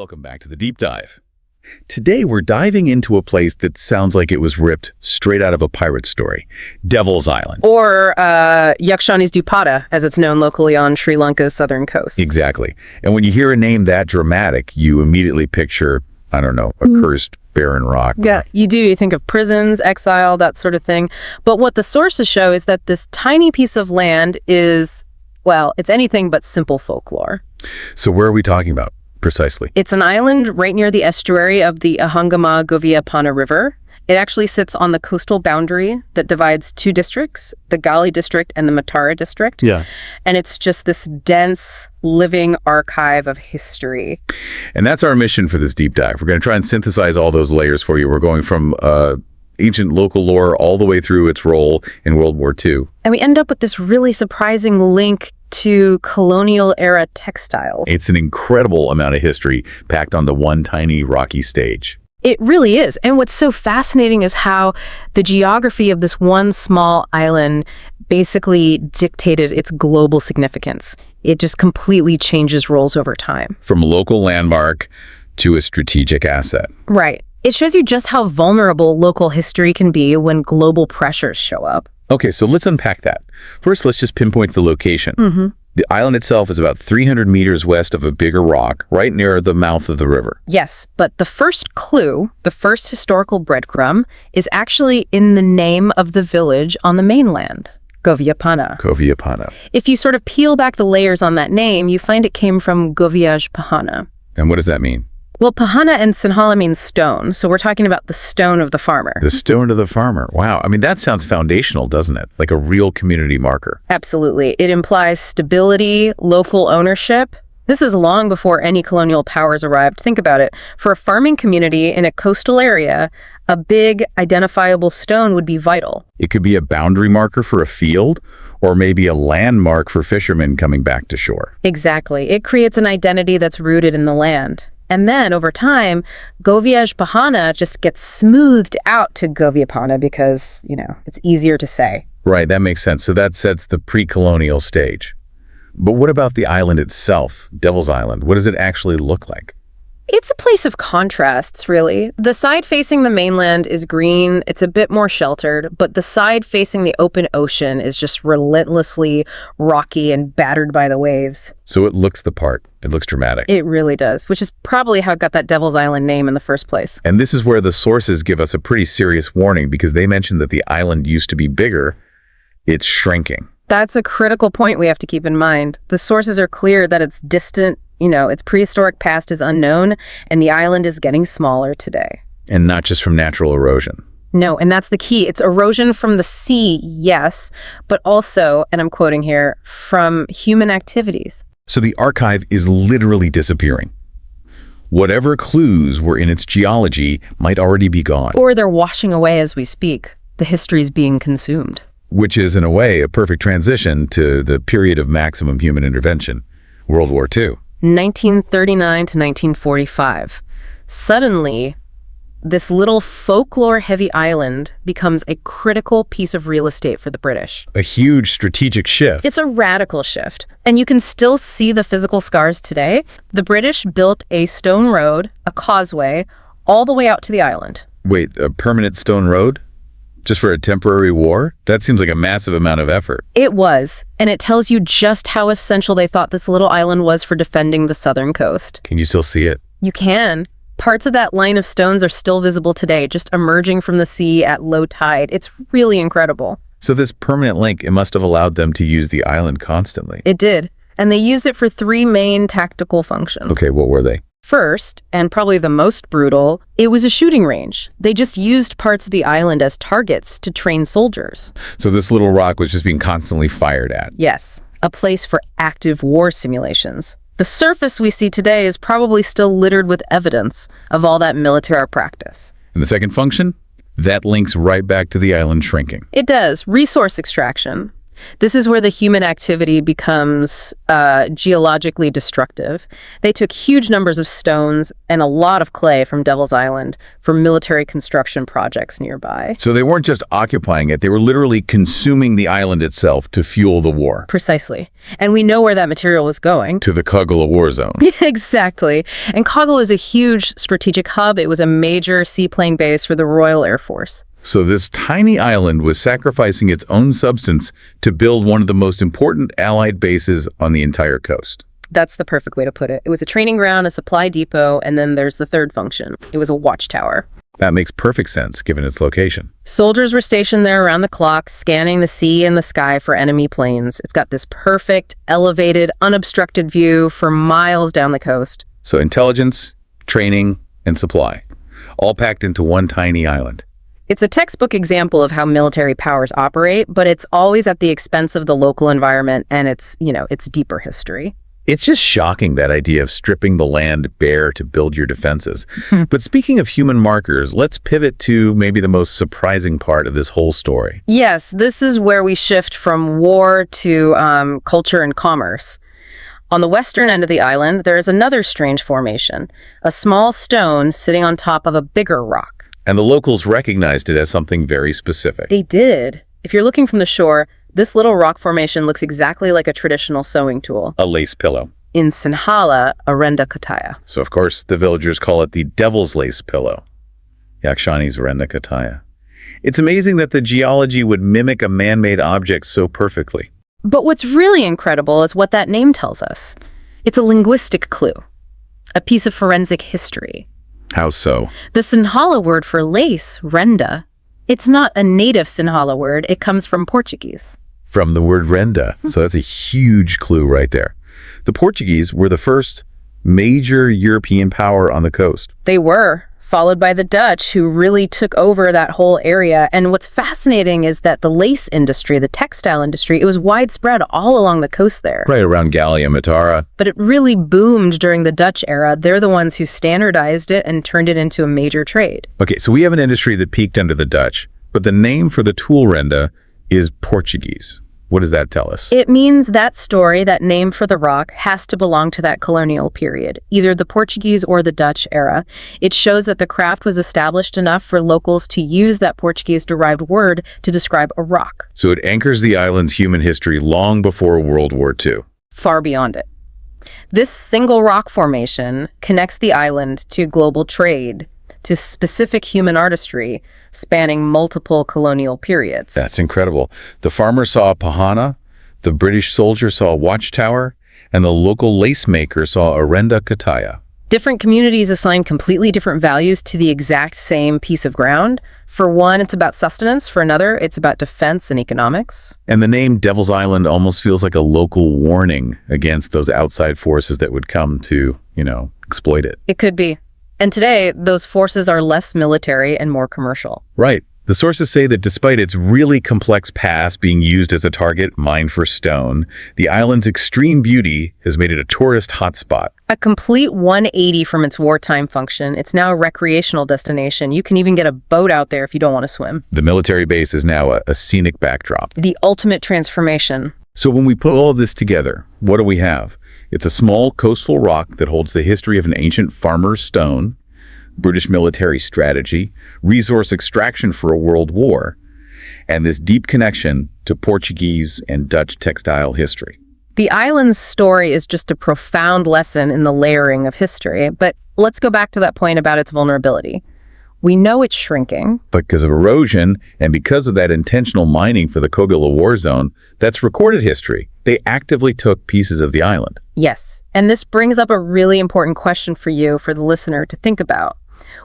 Welcome back to the Deep Dive. Today we're diving into a place that sounds like it was ripped straight out of a pirate story, Devil's Island. Or Yakshani's Dupata, as it's known locally on Sri Lanka's southern coast. Exactly. And when you hear a name that dramatic, you immediately picture, I don't know, a cursed barren rock. Yeah, you do. You think of prisons, exile, that sort of thing. But what the sources show is that this tiny piece of land is, well, it's anything but simple folklore. So where are we talking about precisely? It's an island right near the estuary of the Ahangama Goviyapana River. It actually sits on the coastal boundary that divides two districts, the Galle district and the Matara district. Yeah. And it's just this dense, living archive of history. And that's our mission for this deep dive. We're going to try and synthesize all those layers for you. We're going from ancient local lore all the way through its role in World War II. And we end up with this really surprising link to colonial-era textiles. It's an incredible amount of history packed onto one tiny rocky stage. It really is. And what's so fascinating is how the geography of this one small island basically dictated its global significance. It just completely changes roles over time. From a local landmark to a strategic asset. Right. It shows you just how vulnerable local history can be when global pressures show up. Okay, so let's unpack that. First, let's just pinpoint the location. The island itself is about 300 meters west of a bigger rock, right near the mouth of the river. Yes, but the first clue, the first historical breadcrumb, is actually in the name of the village on the mainland, Goviyapana. Goviyapana. If you sort of peel back the layers on that name, you find it came from Goviyaj Pahana. And what does that mean? Well, Pahana and Sinhala means stone, so we're talking about the stone of the farmer. The stone of the farmer. Wow. I mean, that sounds foundational, doesn't it? Like a real community marker. Absolutely. It implies stability, local ownership. This is long before any colonial powers arrived. Think about it. For a farming community in a coastal area, a big, identifiable stone would be vital. It could be a boundary marker for a field, or maybe a landmark for fishermen coming back to shore. Exactly. It creates an identity that's rooted in the land. And then, over time, Goviyaj Pahana just gets smoothed out to Goviyapana because, it's easier to say. Right, that makes sense. So that sets the pre-colonial stage. But what about the island itself, Devil's Island? What does it actually look like? It's a place of contrasts, really. The side facing the mainland is green, it's a bit more sheltered, but the side facing the open ocean is just relentlessly rocky and battered by the waves. So it looks the part. It looks dramatic. It really does, which is probably how it got that Devil's Island name in the first place. And this is where the sources give us a pretty serious warning because they mention that the island used to be bigger. It's shrinking. That's a critical point we have to keep in mind. The sources are clear that it's distant, its prehistoric past is unknown, and the island is getting smaller today. And not just from natural erosion. No, and that's the key. It's erosion from the sea, yes, but also, and I'm quoting here, from human activities. So the archive is literally disappearing. Whatever clues were in its geology might already be gone. Or they're washing away as we speak. The history's being consumed. Which is, in a way, a perfect transition to the period of maximum human intervention, World War II. 1939 to 1945. Suddenly, this little folklore-heavy island becomes a critical piece of real estate for the British. A huge strategic shift. It's a radical shift, and you can still see the physical scars today. The British built a stone road, a causeway, all the way out to the island. Wait, a permanent stone road? Just for a temporary war? That seems like a massive amount of effort. It was, and it tells you just how essential they thought this little island was for defending the southern coast. Can you still see it? You can. Parts of that line of stones are still visible today, just emerging from the sea at low tide. It's really incredible. So this permanent link, it must have allowed them to use the island constantly. It did, and they used it for three main tactical functions. Okay, what were they? First, and probably the most brutal, it was a shooting range. They just used parts of the island as targets to train soldiers. So this little rock was just being constantly fired at. Yes, a place for active war simulations. The surface we see today is probably still littered with evidence of all that military practice. And the second function? That links right back to the island shrinking. It does. Resource extraction. This is where the human activity becomes geologically destructive. They took huge numbers of stones and a lot of clay from Devil's Island for military construction projects nearby. So they weren't just occupying it, they were literally consuming the island itself to fuel the war. Precisely. And we know where that material was going. To the Kogala war zone. Exactly. And Kogala is a huge strategic hub. It was a major seaplane base for the Royal Air Force. So this tiny island was sacrificing its own substance to build one of the most important Allied bases on the entire coast. That's the perfect way to put it. It was a training ground, a supply depot, and then there's the third function. It was a watchtower. That makes perfect sense, given its location. Soldiers were stationed there around the clock, scanning the sea and the sky for enemy planes. It's got this perfect, elevated, unobstructed view for miles down the coast. So intelligence, training, and supply, all packed into one tiny island. It's a textbook example of how military powers operate, but it's always at the expense of the local environment and its deeper history. It's just shocking, that idea of stripping the land bare to build your defenses. But speaking of human markers, let's pivot to maybe the most surprising part of this whole story. Yes, this is where we shift from war to culture and commerce. On the western end of the island, there is another strange formation, a small stone sitting on top of a bigger rock. And the locals recognized it as something very specific. They did. If you're looking from the shore, this little rock formation looks exactly like a traditional sewing tool. A lace pillow. In Sinhala, Arenda Kataya. So, of course, the villagers call it the devil's lace pillow. Yakshani's Arenda Kataya. It's amazing that the geology would mimic a man-made object so perfectly. But what's really incredible is what that name tells us. It's a linguistic clue, a piece of forensic history. How so? The Sinhala word for lace, renda, it's not a native Sinhala word. It comes from Portuguese. From the word renda. So that's a huge clue right there. The Portuguese were the first major European power on the coast. They were, followed by the Dutch, who really took over that whole area. And what's fascinating is that the lace industry, the textile industry, it was widespread all along the coast there. Right around Galle and Matara. But it really boomed during the Dutch era. They're the ones who standardized it and turned it into a major trade. Okay, so we have an industry that peaked under the Dutch, but the name for the tool renda is Portuguese. What does that tell us? It means that story, that name for the rock, has to belong to that colonial period, either the Portuguese or the Dutch era. It shows that the craft was established enough for locals to use that Portuguese-derived word to describe a rock. So it anchors the island's human history long before World War II. Far beyond it. This single rock formation connects the island to global trade, to specific human artistry spanning multiple colonial periods. That's incredible. The farmer saw a pahana, the British soldier saw a watchtower, and the local lace maker saw a renda kataya. Different communities assign completely different values to the exact same piece of ground. For one, it's about sustenance. For another, it's about defense and economics. And the name Devil's Island almost feels like a local warning against those outside forces that would come to, exploit it. It could be. And today, those forces are less military and more commercial. Right. The sources say that despite its really complex past being used as a target mined for stone, the island's extreme beauty has made it a tourist hotspot. A complete 180 from its wartime function. It's now a recreational destination. You can even get a boat out there if you don't want to swim. The military base is now a scenic backdrop. The ultimate transformation. So when we put all of this together, what do we have? It's a small coastal rock that holds the history of an ancient farmer's stone, British military strategy, resource extraction for a world war, and this deep connection to Portuguese and Dutch textile history. The island's story is just a profound lesson in the layering of history, but let's go back to that point about its vulnerability. We know it's shrinking. But because of erosion and because of that intentional mining for the Kogala war zone, that's recorded history. They actively took pieces of the island. Yes, and this brings up a really important question for you, for the listener, to think about.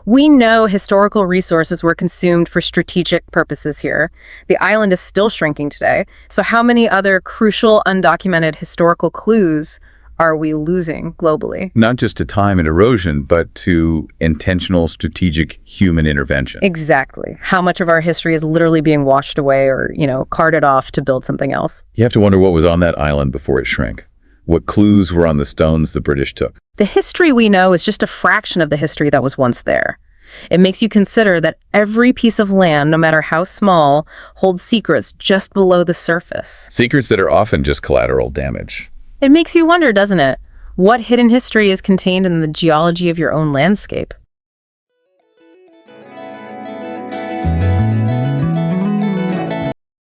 We know historical resources were consumed for strategic purposes here. The island is still shrinking today. So how many other crucial, undocumented historical clues are we losing globally? Not just to time and erosion, but to intentional, strategic human intervention. Exactly. How much of our history is literally being washed away or, carted off to build something else? You have to wonder what was on that island before it shrank. What clues were on the stones the British took? The history we know is just a fraction of the history that was once there. It makes you consider that every piece of land, no matter how small, holds secrets just below the surface. Secrets that are often just collateral damage. It makes you wonder, doesn't it? What hidden history is contained in the geology of your own landscape?